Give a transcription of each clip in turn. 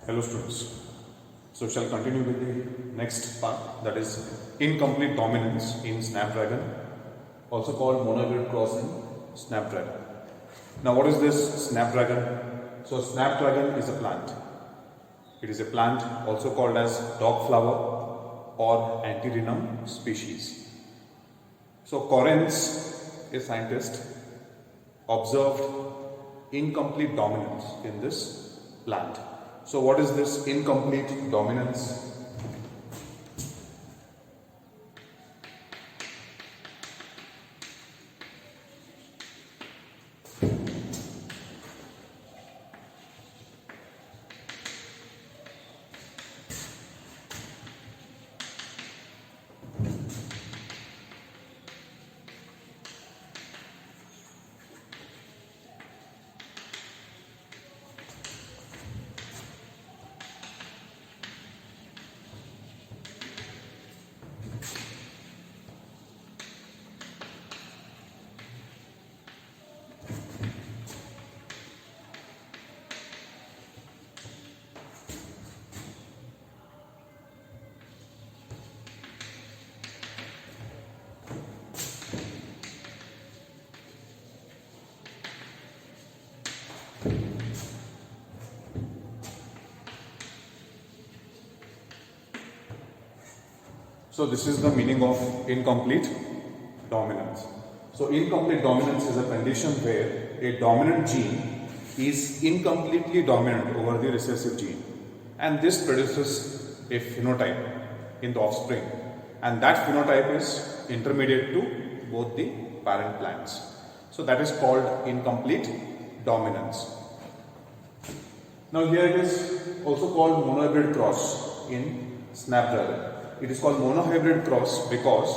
Hello students. So we shall continue with the next part, that is incomplete dominance in Snapdragon, also called monohybrid cross in Snapdragon. Now what is this Snapdragon? So Snapdragon is a plant. It is a plant also called as dog flower or Antirrhinum species. So Correns, a scientist, observed incomplete dominance in this plant. So what is this incomplete dominance? So this is the meaning of incomplete dominance. So incomplete dominance is a condition where a dominant gene is incompletely dominant over the recessive gene, and this produces a phenotype in the offspring, and that phenotype is intermediate to both the parent plants. So that is called incomplete dominance. Now here it is also called monohybrid cross in Snapdragon. It is called monohybrid cross because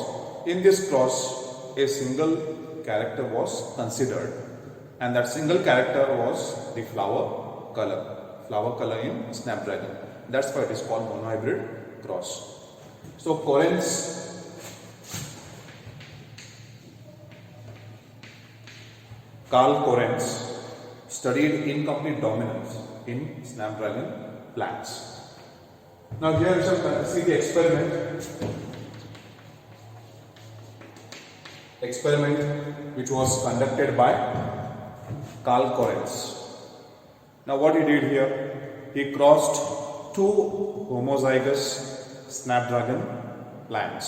in this cross a single character was considered, and that single character was the flower color in Snapdragon. That's why it is called monohybrid cross. So Carl Correns studied incomplete dominance in Snapdragon plants. Now here we shall see the experiment which was conducted by Carl Correns. Now what he did here, he crossed two homozygous Snapdragon plants.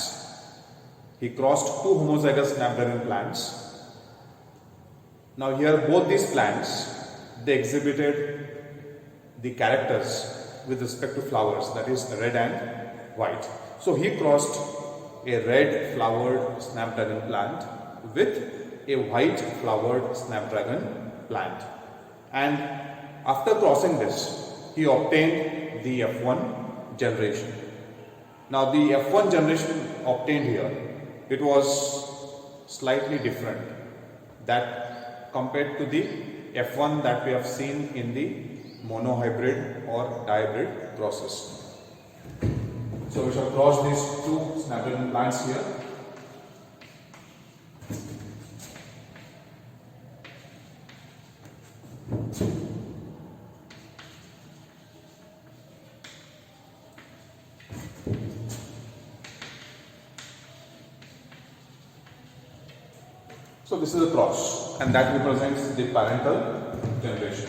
He crossed two homozygous Snapdragon plants. Now here both these plants, they exhibited the characters with respect to flowers, that is red and white. So he crossed a red flowered Snapdragon plant with a white flowered Snapdragon plant, and after crossing this he obtained the F1 generation. Now the F1 generation obtained here, it was slightly different that compared to the F1 that we have seen in the monohybrid or dihybrid crosses. So we shall cross these two Snapdragon plants here. So this is a cross, and that represents the parental generation.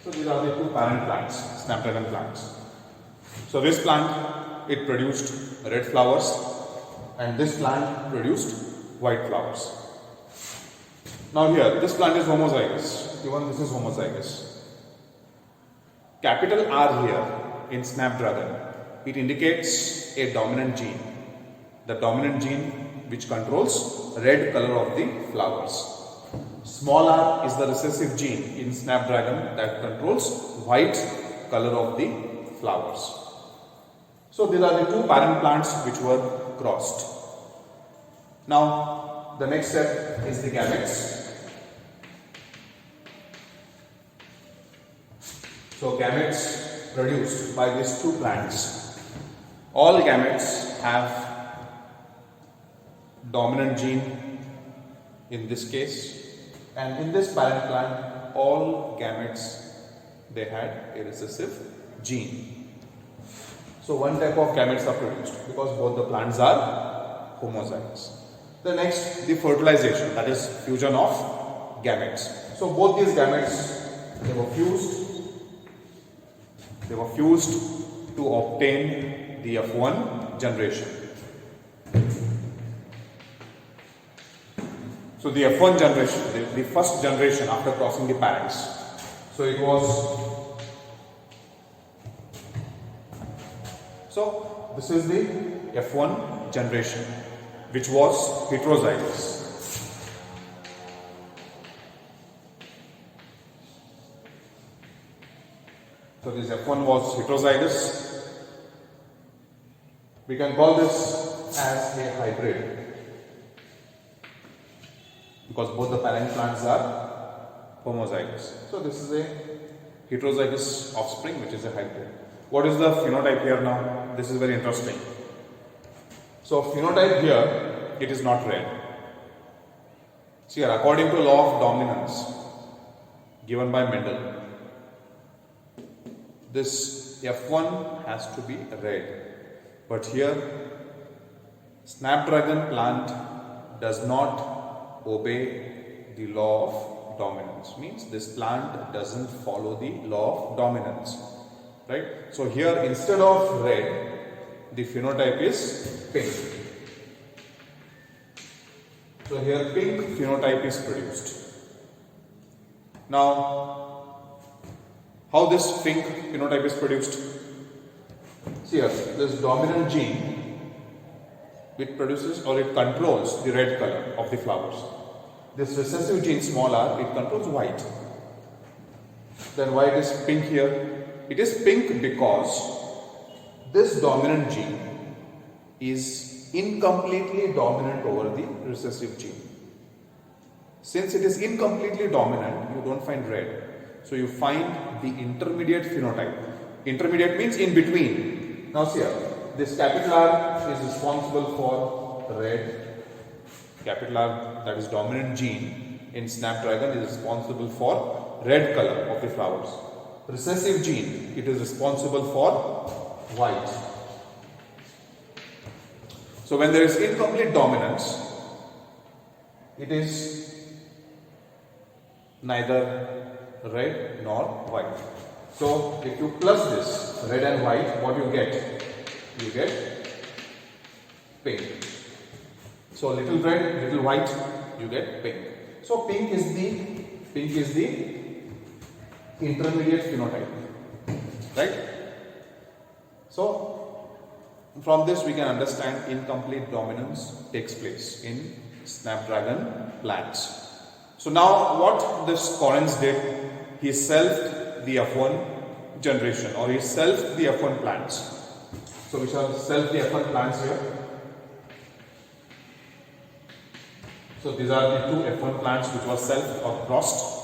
So these are the two parent plants, Snapdragon plants. So this plant, it produced red flowers, and this plant produced white flowers. Now here, this plant is homozygous, even this is homozygous. Capital R here in Snapdragon, it indicates a dominant gene, the dominant gene which controls red color of the flowers. Small r is the recessive gene in Snapdragon that controls white color of the flowers. So these are the two parent plants which were crossed. Now the next step is the gametes. So gametes produced by these two plants. All gametes have dominant gene in this case, and in this parent plant all gametes, they had a recessive gene. So one type of gametes are produced because both the plants are homozygous. The next, the fertilization, that is fusion of gametes. So both these gametes, they were fused to obtain the F1 generation. So the F1 generation, the first generation after crossing the parents. So it was, so this is the F1 generation, which was heterozygous. So this F1 was heterozygous. We can call this as a hybrid because both the parent plants are homozygous. So this is a heterozygous offspring, which is a hybrid. What is the phenotype here now? This is very interesting. So phenotype here, it is not red. See here, according to law of dominance given by Mendel, this F1 has to be red. But here, Snapdragon plant does not obey the law of dominance. Means this plant doesn't follow the law of dominance. Right? So here, instead of red, the phenotype is pink. So here pink phenotype is produced. Now, how this pink phenotype is produced? See here, this dominant gene, it produces or it controls the red color of the flowers. This recessive gene small r, it controls white. Then why it is pink here? It is pink because this dominant gene is incompletely dominant over the recessive gene. Since it is incompletely dominant, you don't find red. So you find the intermediate phenotype. Intermediate means in between. Now see here, this capital R is responsible for red. Capital R, that is dominant gene in Snapdragon, is responsible for red color of the flowers. Recessive gene, it is responsible for white. So when there is incomplete dominance, it is neither red nor white. So if you plus this red and white, what you get? You get pink. So little red, little white, you get pink. So pink is the intermediate phenotype, right? So from this we can understand incomplete dominance takes place in Snapdragon plants. So now what this Correns did, he selfed the F1 generation, or he selfed the F1 plants. So we shall self the F1 plants here. So these are the two F1 plants which were selfed or crossed.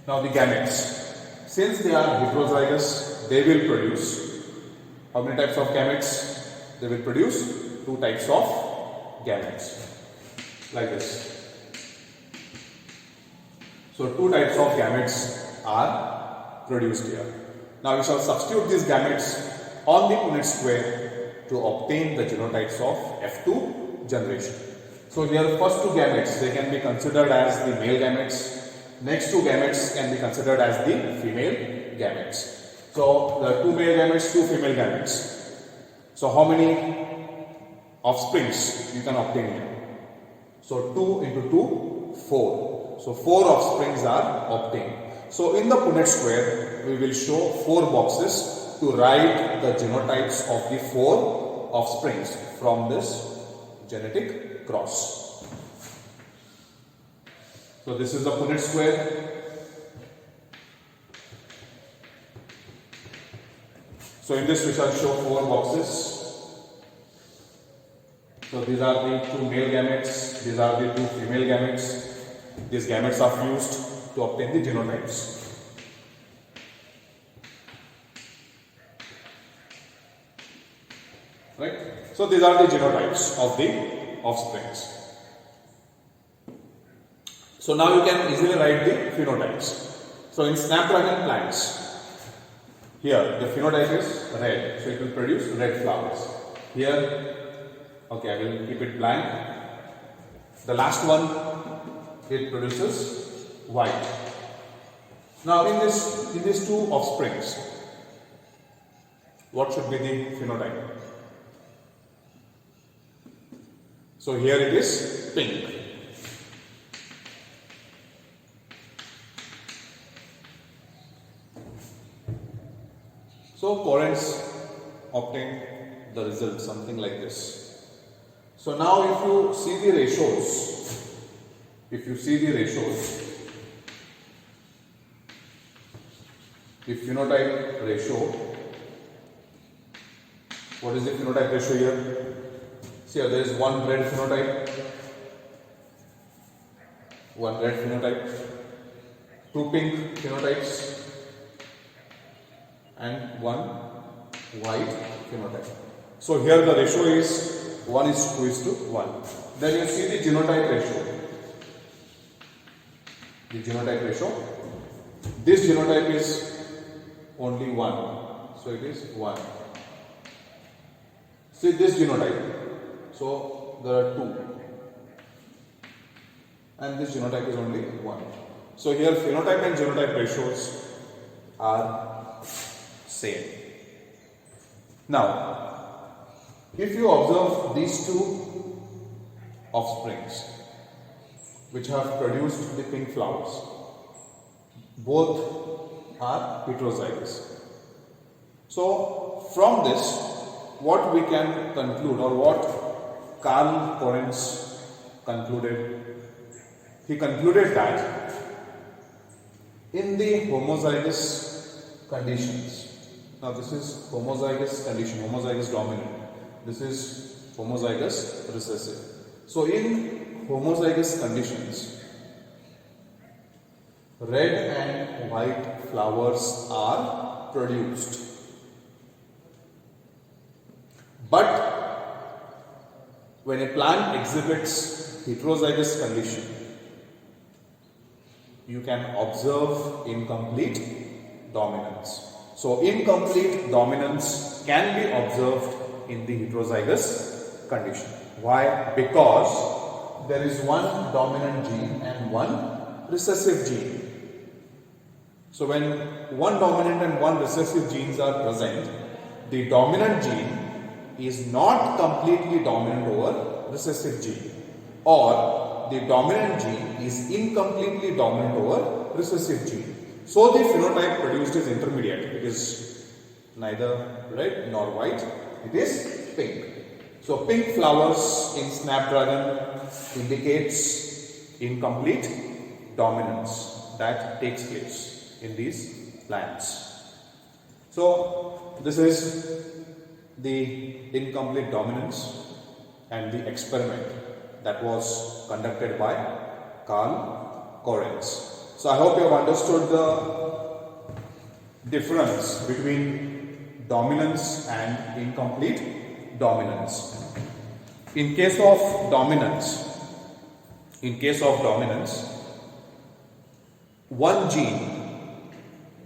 Now the gametes, since they are heterozygous, they will produce how many types of gametes? They will produce two types of gametes, like this. So two types of gametes are produced here. Now we shall substitute these gametes on the Punnett square to obtain the genotypes of F2 generation. So here first two gametes, they can be considered as the male gametes. Next two gametes can be considered as the female gametes. So the two male gametes, two female gametes. So how many offsprings you can obtain here? So 2 into 2, 4. So 4 offsprings are obtained. So in the Punnett square, we will show 4 boxes to write the genotypes of the 4 offsprings from this genetic cross. So this is the Punnett square. So in this we shall show 4 boxes. So these are the 2 male gametes, these are the 2 female gametes. These gametes are fused to obtain the genotypes. Right? So these are the genotypes of the offsprings. So now you can easily write the phenotypes. So in Snapdragon plants, Here the phenotype is red, so it will produce red flowers. Here, okay, I will keep it blank. The last one, it produces white. Now in these two offsprings, what should be the phenotype? So here it is pink. So Correns obtained the result something like this. So now if you see the ratios, the phenotype ratio, what is the phenotype ratio here? See here, there is one red phenotype, two pink phenotypes, and one white phenotype. So here the ratio is 1:2:1. Then you see the genotype ratio. This genotype is only 1. So it is 1. See this genotype. So there are 2. And this genotype is only 1. So here phenotype and genotype ratios are same. Now, if you observe these two offsprings which have produced the pink flowers, both are heterozygous. So, from this, what we can conclude, or what Karl Correns concluded, he concluded that in the homozygous conditions, now this is homozygous condition, homozygous dominant, this is homozygous recessive. So in homozygous conditions, red and white flowers are produced. But when a plant exhibits heterozygous condition, you can observe incomplete dominance. So incomplete dominance can be observed in the heterozygous condition. Why? Because there is one dominant gene and one recessive gene. So when one dominant and one recessive genes are present, the dominant gene is not completely dominant over recessive gene, or the dominant gene is incompletely dominant over recessive gene. So the phenotype produced is intermediate. It is neither red nor white, it is pink. So pink flowers in snapdragon indicates incomplete dominance that takes place in these plants. So this is the incomplete dominance and the experiment that was conducted by Karl Correns. So I hope you have understood the difference between dominance and incomplete dominance. In case of dominance, one gene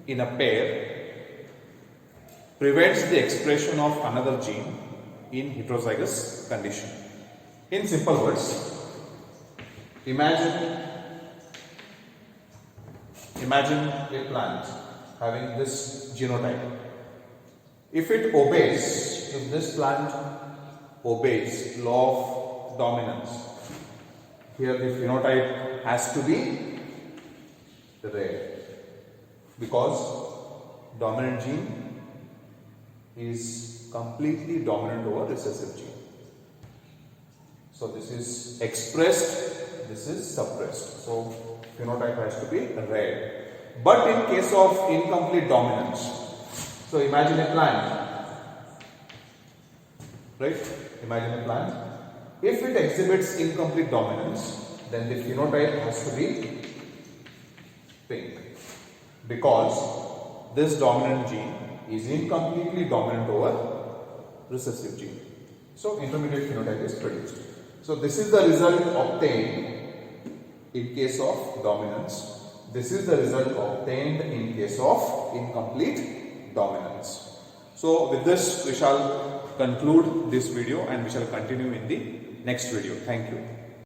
in a pair prevents the expression of another gene in heterozygous condition. In simple words, imagine a plant having this genotype. If this plant obeys law of dominance, here the phenotype has to be red, because dominant gene is completely dominant over recessive gene. So this is expressed, this is suppressed. So phenotype has to be red. But in case of incomplete dominance, so imagine a plant, right? Imagine a plant. If it exhibits incomplete dominance, then the phenotype has to be pink, because this dominant gene is incompletely dominant over recessive gene. So intermediate phenotype is produced. So this is the result obtained in case of dominance. This is the result obtained in case of incomplete dominance. So with this we shall conclude this video and we shall continue in the next video. Thank you.